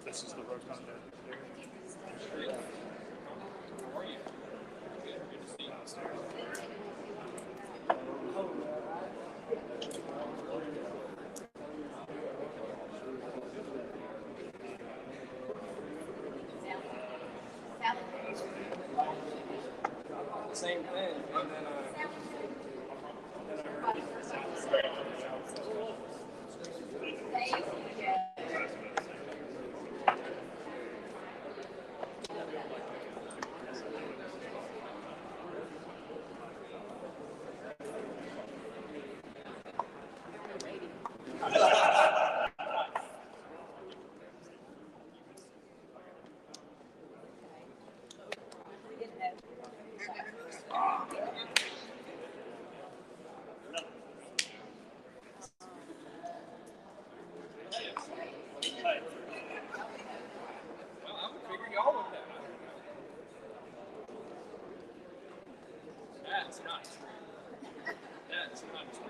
This is the road content. Same thing, and then that's not true. That's not true.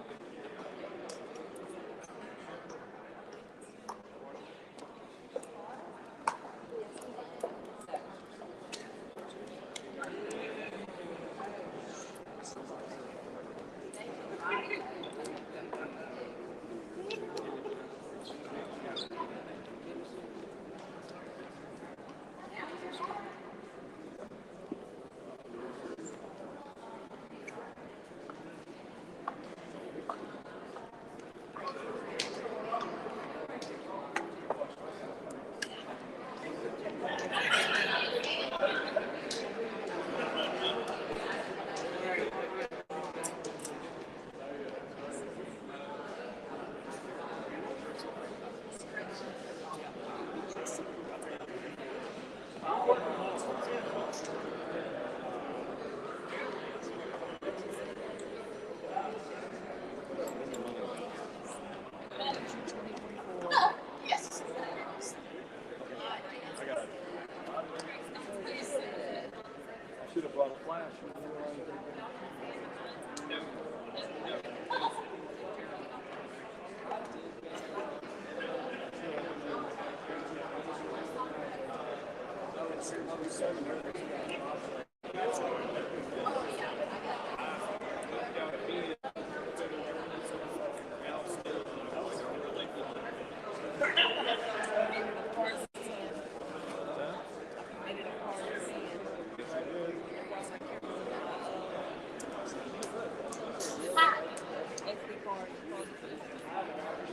Should have brought a flash.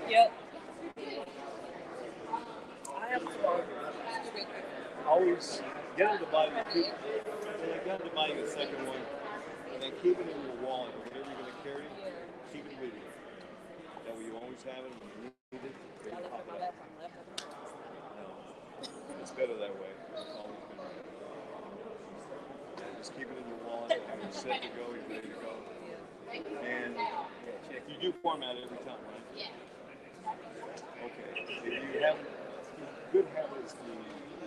Yep. Always get them to buy get them to buy the second one, and then keep it in your wallet or whatever you're going to carry. Keep it with you. That way you always have it when you need it. You can pop it up. It's better that way. It's always better. Just keep it in your wallet, and you're set to go. You're ready to go. And you do format every time, right? Yeah. Okay. If you have good habits to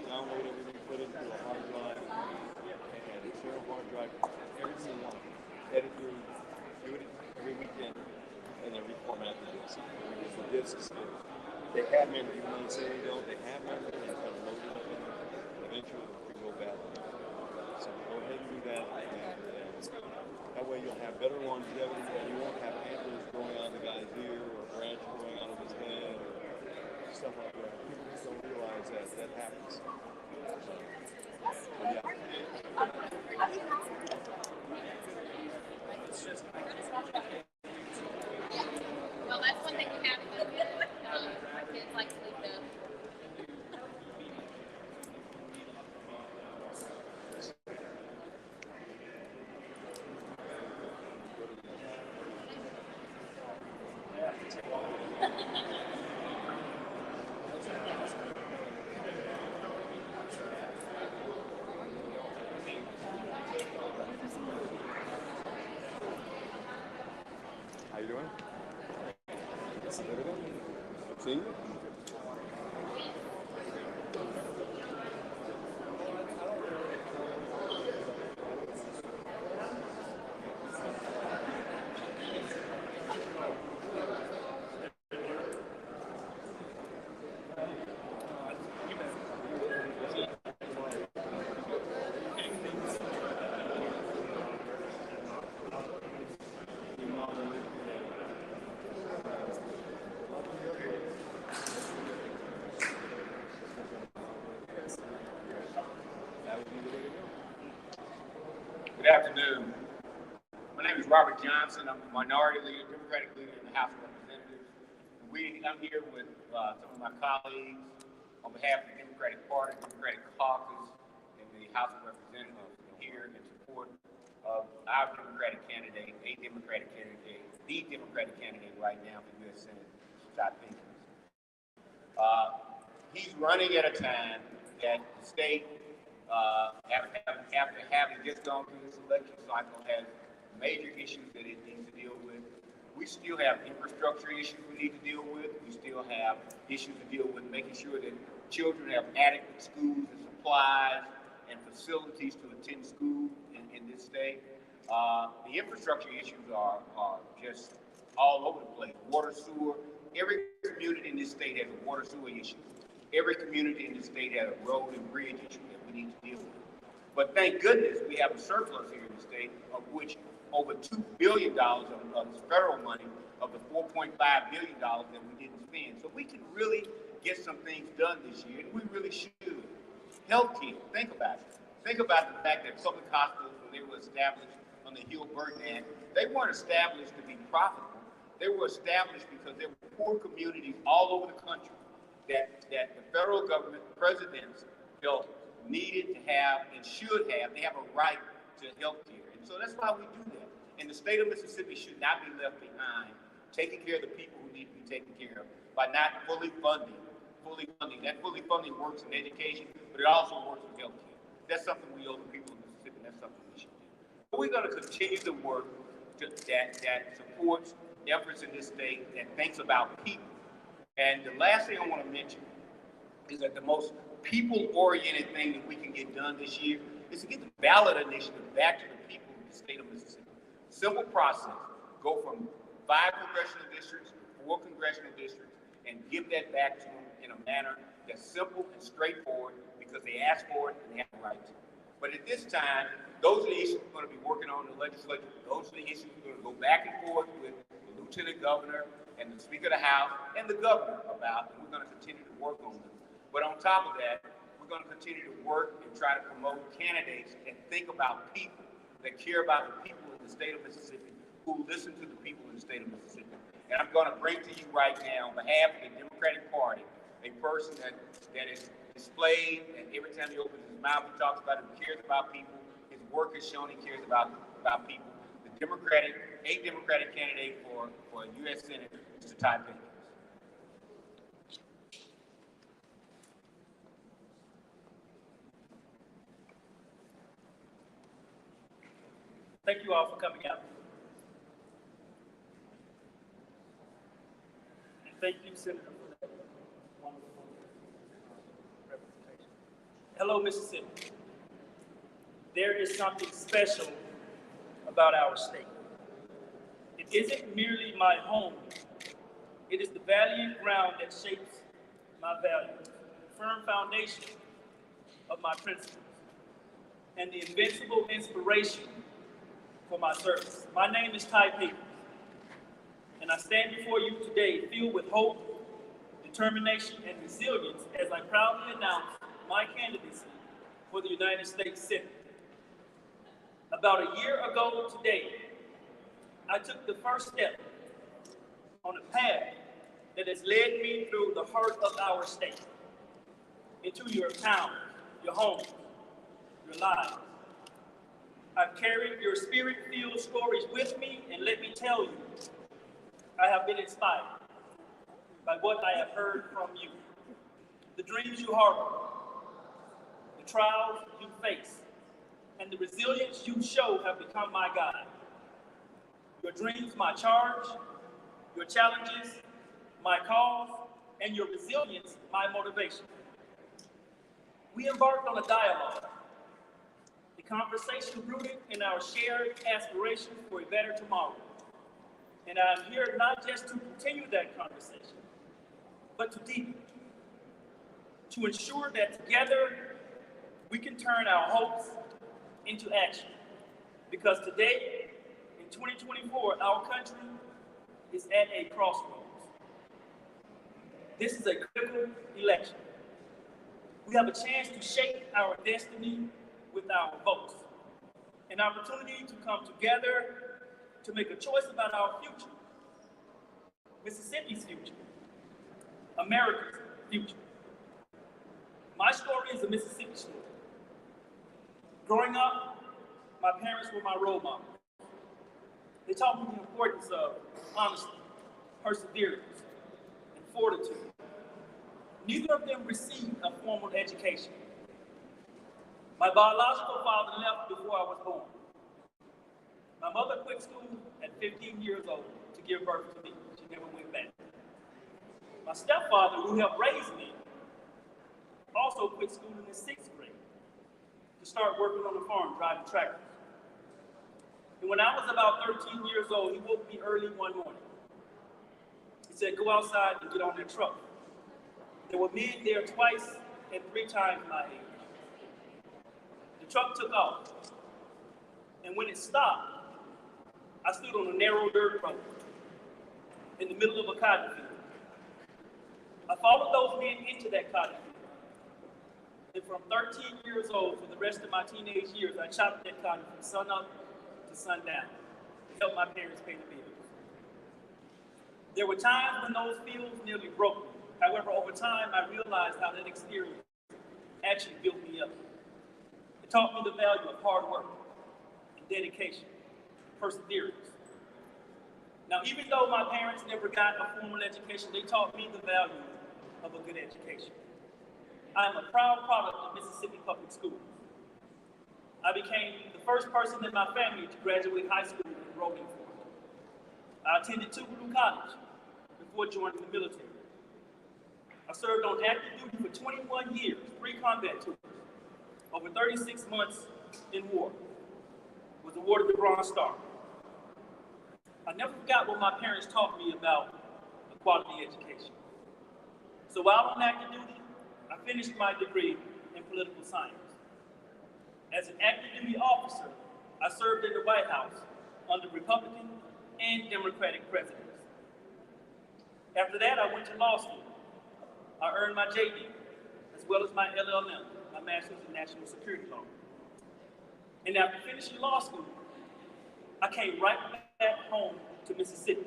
download everything, put it into a hard drive, and share a hard drive, everything you want. Edit through, do it every weekend, and then reformat the disc. Because the discs, they have memory. Even though they say they don't, they have memory. They kind of load it up in there. Eventually, it will go bad. So go ahead and do that. have better longevity, and you won't have antlers growing on the guy's ear or branch growing out of his head or stuff like that. People just don't realize that that happens. But yeah. Well, that's one thing we have to do. My kids like to leave the How you doing? See you. Good afternoon. My name is Robert Johnson. I'm a minority leader, Democratic leader in the House of Representatives. I'm here with some of my colleagues on behalf of the Democratic Party, Democratic Caucus, and the House of Representatives here in support of our Democratic candidate, the Democratic candidate right now for U.S. Senate, Ty Pinkins. He's running at a time that the state, after having just gone through this election cycle, has major issues that it needs to deal with. We still have infrastructure issues we need to deal with. We still have issues to deal with making sure that children have adequate schools and supplies and facilities to attend school in this state. The infrastructure issues are just all over the place. Water, sewer. Every community in this state has a water sewer issue. Every community in this state has a road and bridge issue that we need to deal with. But thank goodness we have a surplus here in the state, of which over $2 billion of federal money of the $4.5 billion that we didn't spend. So we can really get some things done this year, and we really should. Healthcare, think about it. Think about the fact that public hospitals, when they were established on the Hill-Burton Act, they weren't established to be profitable. They were established because there were poor communities all over the country that the federal government, presidents, felt needed to have and should have. They have a right to health care. And so that's why we do that. And the state of Mississippi should not be left behind, taking care of the people who need to be taken care of by not fully funding. That fully funding works in education, but it also works in health care. That's something we owe the people of Mississippi, and that's something we should do. But we're going to continue the work that supports efforts in this state that thinks about people. And the last thing I want to mention is that the most people-oriented thing that we can get done this year is to get the ballot initiative back to the people of the state of Mississippi. Simple process. Go from 5 congressional districts to 4 congressional districts and give that back to them in a manner that's simple and straightforward because they asked for it and they have the right to. But at this time, those are the issues we're going to be working on in the legislature. Those are the issues we're going to go back and forth with the lieutenant governor and the Speaker of the House and the governor about, and we're going to continue to work on them. But on top of that, we're going to continue to work and try to promote candidates that think about people, that care about the people in the state of Mississippi, who listen to the people in the state of Mississippi. And I'm going to bring to you right now, on behalf of the Democratic Party, a person that is displayed, and every time he opens his mouth, he talks about it, he cares about people. His work has shown he cares about people. A Democratic candidate for U.S. Senate, Mr. Ty Pinkins. Thank you all for coming out. And thank you, Senator, for that wonderful representation. Hello, Mississippi. There is something special about our state. It isn't merely my home. It is the valued ground that shapes my values, the firm foundation of my principles, and the invincible inspiration for my service. My name is Ty Pinkins, and I stand before you today filled with hope, determination, and resilience as I proudly announce my candidacy for the United States Senate. About a year ago today, I took the first step on a path that has led me through the heart of our state, into your town, your homes, your lives. I've carried your spirit-filled stories with me, and let me tell you, I have been inspired by what I have heard from you. The dreams you harbor, the trials you face, and the resilience you show have become my guide. Your dreams, my charge, your challenges, my cause, and your resilience, my motivation. We embarked on a dialogue, a conversation rooted in our shared aspirations for a better tomorrow. And I'm here not just to continue that conversation, but to deepen, to ensure that together we can turn our hopes into action. Because today, in 2024, our country is at a crossroads. This is a critical election. We have a chance to shape our destiny with our votes, an opportunity to come together to make a choice about our future, Mississippi's future, America's future. My story is a Mississippi story. Growing up, my parents were my role models. They taught me the importance of honesty, perseverance, and fortitude. Neither of them received a formal education. My biological father left before I was born. My mother quit school at 15 years old to give birth to me. She never went back. My stepfather, who helped raise me, also quit school in the 6th grade to start working on the farm, driving tractors. And when I was about 13 years old, he woke me early one morning. He said, go outside and get on that truck. There were men there twice and 3 times my age. The truck took off. And when it stopped, I stood on a narrow dirt road in the middle of a cotton field. I followed those men into that cotton field. And from 13 years old to the rest of my teenage years, I chopped that cotton from sun up to sundown to help my parents pay the bills. There were times when those fields nearly broke me. However, over time, I realized how that experience actually built me up. It taught me the value of hard work and dedication, perseverance. Now, even though my parents never got a formal education, they taught me the value of a good education. I am a proud product of Mississippi Public Schools. I became the first person in my family to graduate high school in Rolling Fork. I attended Tougaloo College before joining the military. I served on active duty for 21 years, 3 combat tours, over 36 months in war. Was awarded the Bronze Star. I never forgot what my parents taught me about a quality education. So while on active duty, I finished my degree in political science. As an active duty officer, I served in the White House under Republican and Democratic presidents. After that, I went to law school. I earned my JD, as well as my LLM, my Master's in National Security Law. And after finishing law school, I came right back home to Mississippi.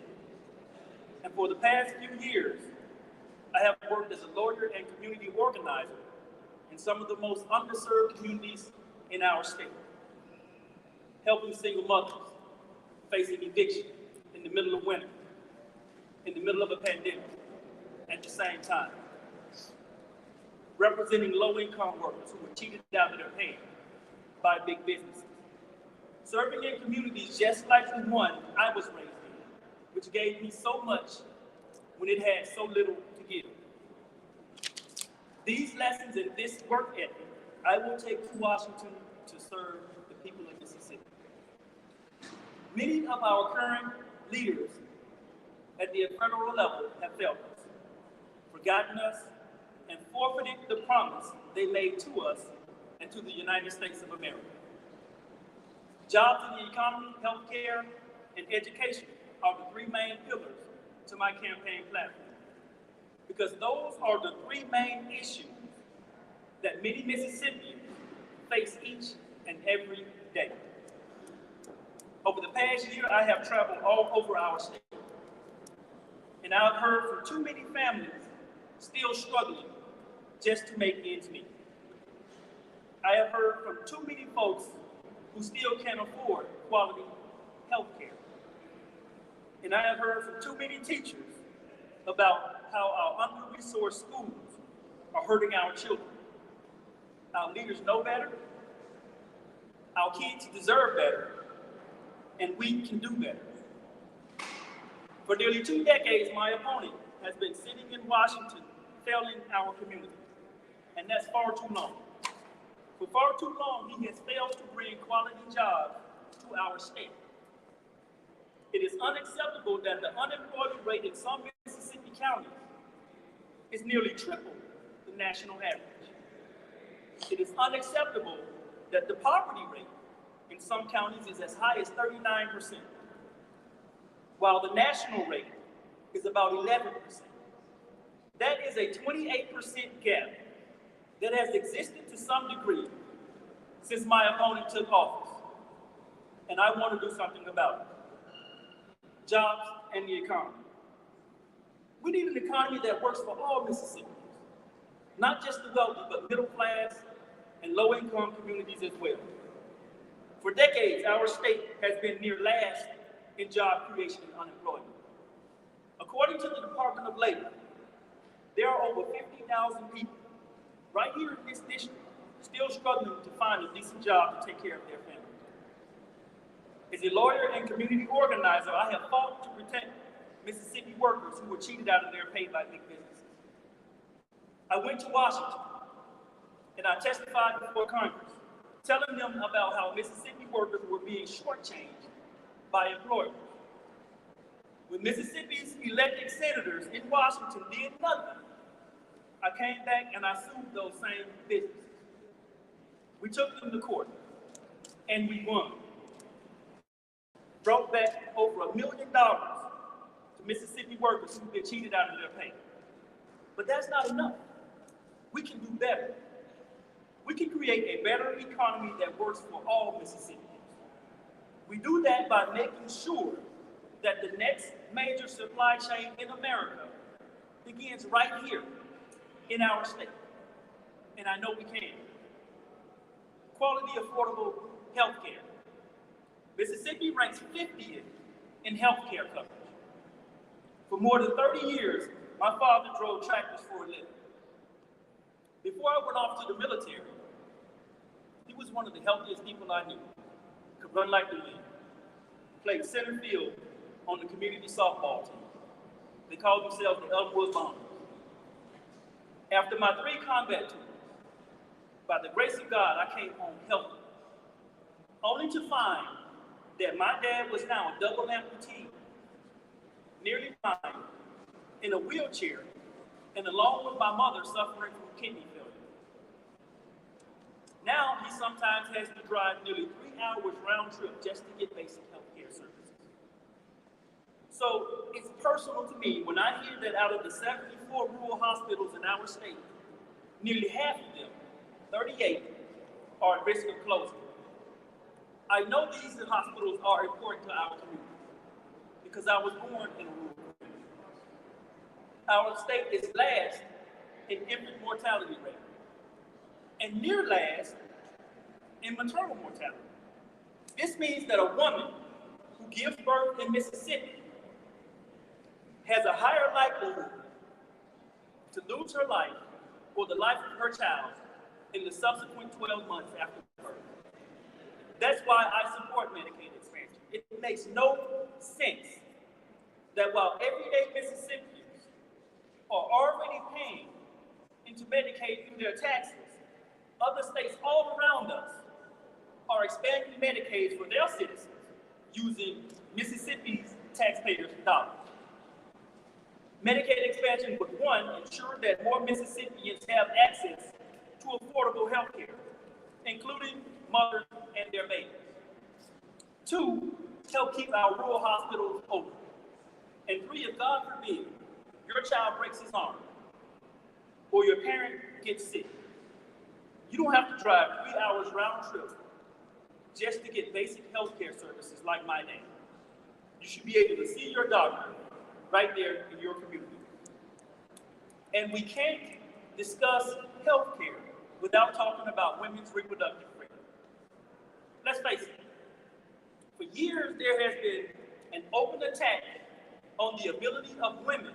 And for the past few years, I have worked as a lawyer and community organizer in some of the most underserved communities in our state, helping single mothers facing eviction in the middle of winter, in the middle of a pandemic, at the same time, representing low-income workers who were cheated out of their pay by big businesses, serving in communities just like the one I was raised in, which gave me so much when it had so little to give. These lessons and this work ethic I will take to Washington to serve the people of Mississippi. Many of our current leaders at the federal level have failed us, forgotten us, and forfeited the promise they made to us and to the United States of America. Jobs in the economy, healthcare, and education are the three main pillars to my campaign platform, because those are the three main issues that many Mississippians face each and every day. Over the past year, I have traveled all over our state, and I've heard from too many families still struggling just to make ends meet. I have heard from too many folks who still can't afford quality health care. And I have heard from too many teachers about how our under-resourced schools are hurting our children. Our leaders know better, our kids deserve better, and we can do better. For nearly 2 decades, my opponent has been sitting in Washington failing our community, and that's far too long. For far too long, he has failed to bring quality jobs to our state. It is unacceptable that the unemployment rate in some Mississippi counties is nearly triple the national average. It is unacceptable that the poverty rate in some counties is as high as 39%, while the national rate is about 11%. That is a 28% gap that has existed to some degree since my opponent took office, and I want to do something about it. Jobs and the economy. We need an economy that works for all Mississippians, not just the wealthy, but middle class and low-income communities as well. For decades, our state has been near last in job creation and unemployment. According to the Department of Labor, there are over 50,000 people right here in this district still struggling to find a decent job to take care of their families. As a lawyer and community organizer, I have fought to protect Mississippi workers who were cheated out of their pay by big businesses. I went to Washington and I testified before Congress, telling them about how Mississippi workers were being shortchanged by employers. When Mississippi's elected senators in Washington did nothing, I came back and I sued those same businesses. We took them to court and we won. Brought back over $1 million to Mississippi workers who've been cheated out of their pay. But that's not enough. We can do better. We can create a better economy that works for all Mississippians. We do that by making sure that the next major supply chain in America begins right here in our state. And I know we can. Quality, affordable health care. Mississippi ranks 50th in health care coverage. For more than 30 years, my father drove tractors for a living. Before I went off to the military, he was one of the healthiest people I knew. Could run like the wind. Played center field on the community softball team. They called themselves the Elmwood Bombers. After my 3 combat tours, by the grace of God, I came home healthy, only to find that my dad was now a double amputee, nearly blind, in a wheelchair, and along with my mother suffering from kidney failure. Now he sometimes has to drive nearly 3 hours round trip just to get basic health care services. So it's personal to me when I hear that out of the 74 rural hospitals in our state, nearly half of them, 38, are at risk of closing. I know these hospitals are important to our community because I was born in a rural community. Our state is last in infant mortality rate and near last in maternal mortality. This means that a woman who gives birth in Mississippi has a higher likelihood to lose her life or the life of her child in the subsequent 12 months after birth. That's why I support Medicaid expansion. It makes no sense that while everyday Mississippians are already paying into Medicaid through their taxes, other states all around us are expanding Medicaid for their citizens using Mississippi's taxpayers' dollars. Medicaid expansion would, one, ensure that more Mississippians have access to affordable health care, including mothers and their babies. 2, help keep our rural hospitals open. And 3, if God forbid, your child breaks his arm or your parent gets sick, you don't have to drive 3 hours round trip just to get basic healthcare services like my name. You should be able to see your doctor right there in your community. And we can't discuss healthcare without talking about women's reproductive freedom. Let's face it, for years there has been an open attack on the ability of women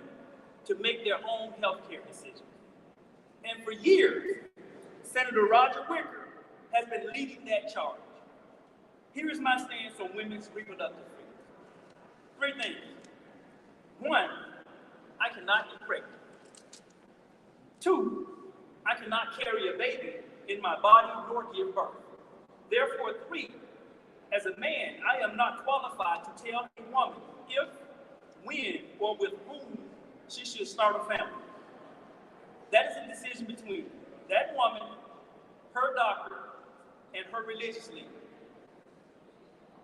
to make their own healthcare decisions. And for years, Senator Roger Wicker has been leading that charge. Here is my stance on women's reproductive freedom. 3 things. 1, I cannot get pregnant. 2, I cannot carry a baby in my body nor give birth. Therefore, 3, as a man, I am not qualified to tell a woman if, when, or with whom she should start a family. That is a decision between that woman, her doctor, and her religious leader.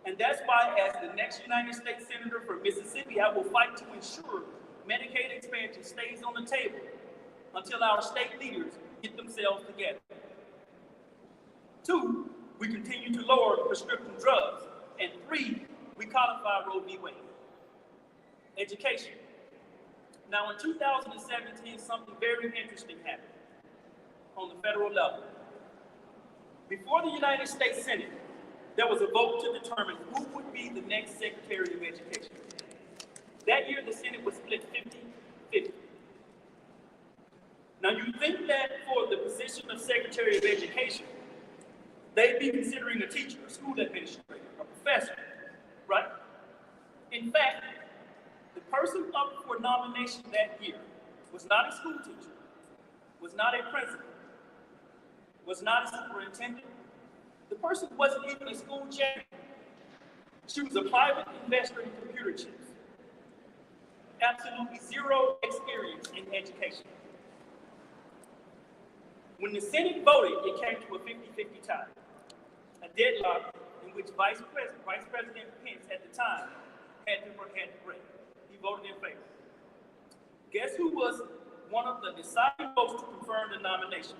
And that's why, as the next United States Senator from Mississippi, I will fight to ensure Medicaid expansion stays on the table until our state leaders get themselves together. 2, we continue to lower prescription drugs. And 3, we codify Roe v. Wade. Education. Now, in 2017, something very interesting happened on the federal level. Before the United States Senate, there was a vote to determine who would be the next Secretary of Education. That year, the Senate was split 50-50. Now, you think that for the position of Secretary of Education, they'd be considering a teacher, a school administrator, a professor, right? In fact, the person up for nomination that year was not a school teacher, was not a principal, was not a superintendent. The person wasn't even a school champion. She was a private investor in computer chips. Absolutely zero experience in education. When the Senate voted, it came to a 50-50 tie, a deadlock in which Vice President Pence at the time had to break. He voted in favor. Guess who was one of the deciding votes to confirm the nomination?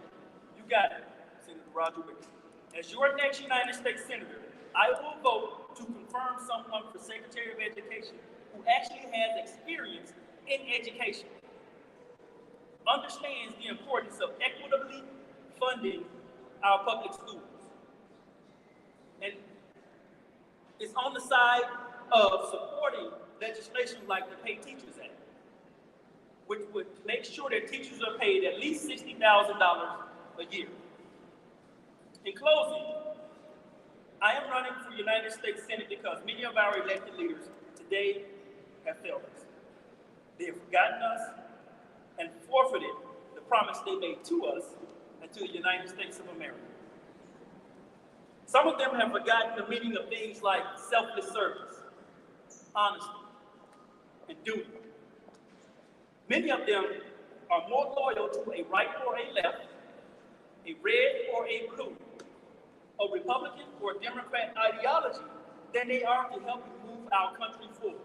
You got it, Senator Roger Wicker. As your next United States Senator, I will vote to confirm someone for Secretary of Education who actually has experience in education, understands the importance of equitably funding our public schools, and is on the side of supporting legislation like the Pay Teachers Act, which would make sure that teachers are paid at least $60,000 a year. In closing, I am running for United States Senate because many of our elected leaders today have failed us. They have forgotten us and forfeited the promise they made to us and to the United States of America. Some of them have forgotten the meaning of things like selfless service, honesty, and duty. Many of them are more loyal to a right or a left, a red or a blue, a Republican or Democrat ideology than they are to helping move our country forward.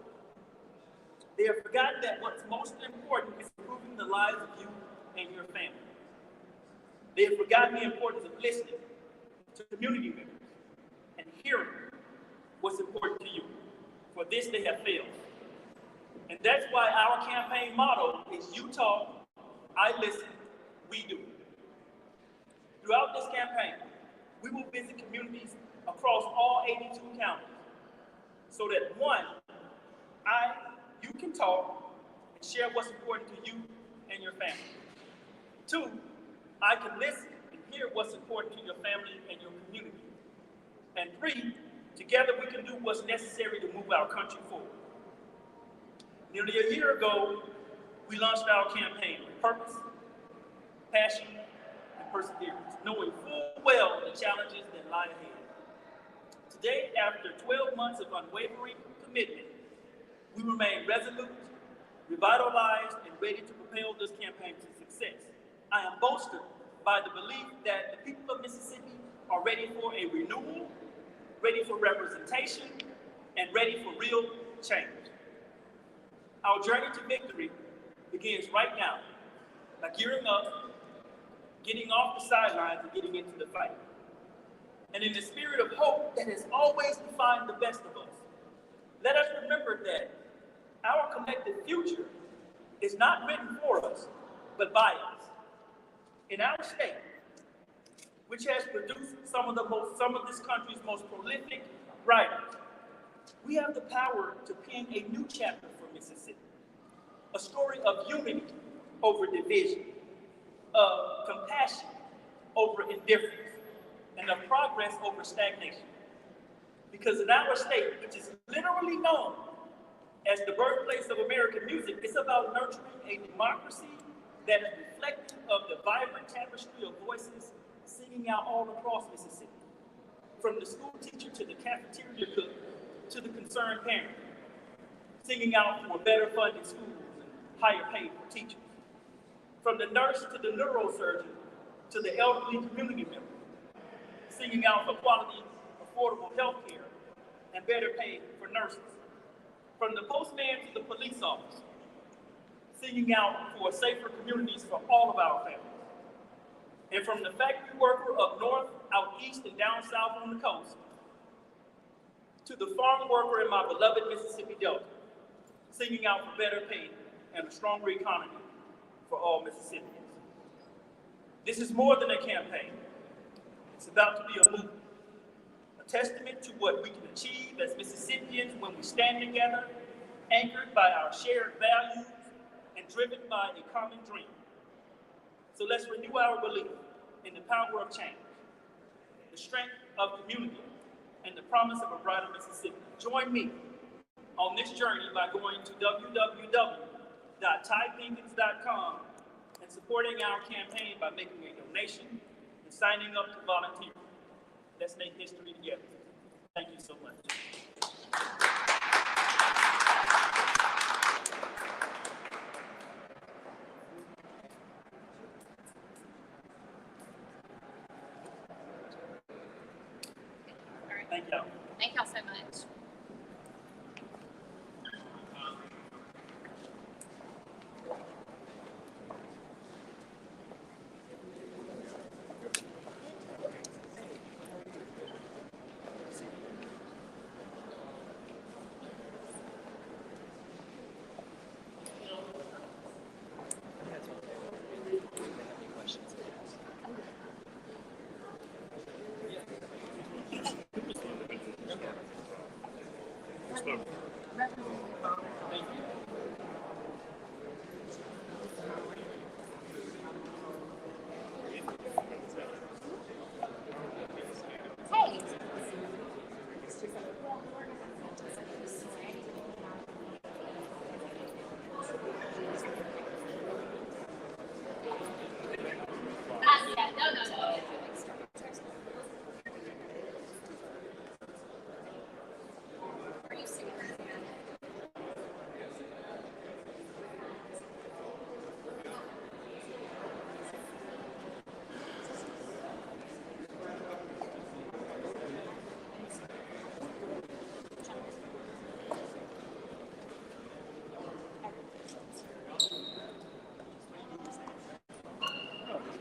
They have forgotten that what's most important is improving the lives of you and your family. They have forgotten the importance of listening to community members and hearing what's important to you. For this, they have failed. And that's why our campaign motto is you talk, I listen, we do. Throughout this campaign, we will visit communities across all 82 counties so that 1, you can talk and share what's important to you and your family. 2, I can listen and hear what's important to your family and your community. And 3, together we can do what's necessary to move our country forward. Nearly a year ago, we launched our campaign with purpose, passion, and perseverance, knowing full well the challenges that lie ahead. Today, after 12 months of unwavering commitment, we remain resolute, revitalized, and ready to propel this campaign to success. I am bolstered by the belief that the people of Mississippi are ready for a renewal, ready for representation, ready for real change. Our journey to victory begins right now by gearing up, getting off the sidelines, and getting into the fight. And in the spirit of hope that has always defined the best of us, let us remember that our collective future is not written for us, but by us. In our state, which has produced some of this country's most prolific writers, we have the power to pen a new chapter for Mississippi, a story of unity over division, of compassion over indifference, and of progress over stagnation. Because in our state, which is literally known as the birthplace of American music, it's about nurturing a democracy that is reflective of the vibrant tapestry of voices singing out all across Mississippi, from the school teacher to the cafeteria cook to the concerned parent, singing out for better funded schools and higher pay for teachers, from the nurse to the neurosurgeon to the elderly community member, singing out for quality, affordable health care and better pay for nurses, from the postman to the police officer, singing out for safer communities for all of our families. And from the factory worker up north, out east, and down south on the coast, to the farm worker in my beloved Mississippi Delta, singing out for better pay and a stronger economy for all Mississippians. This is more than a campaign. It's about to be a movement, a testament to what we can achieve as Mississippians when we stand together, anchored by our shared values and driven by a common dream. So let's renew our belief in the power of change, the strength of community, and the promise of a brighter Mississippi. Join me on this journey by going to www.typinkins.com and supporting our campaign by making a donation and signing up to volunteer. Let's make history together. Thank you so much. Thank y'all. Thank y'all so much. Hey. Yeah, no. Are you serious?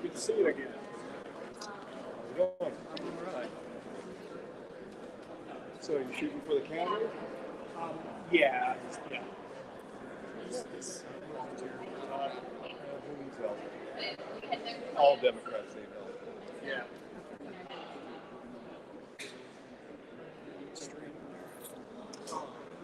Good to see you again. How's it going? All right. So you're shooting for the county? Yeah. Who needs help? All Democrats need help. Yeah.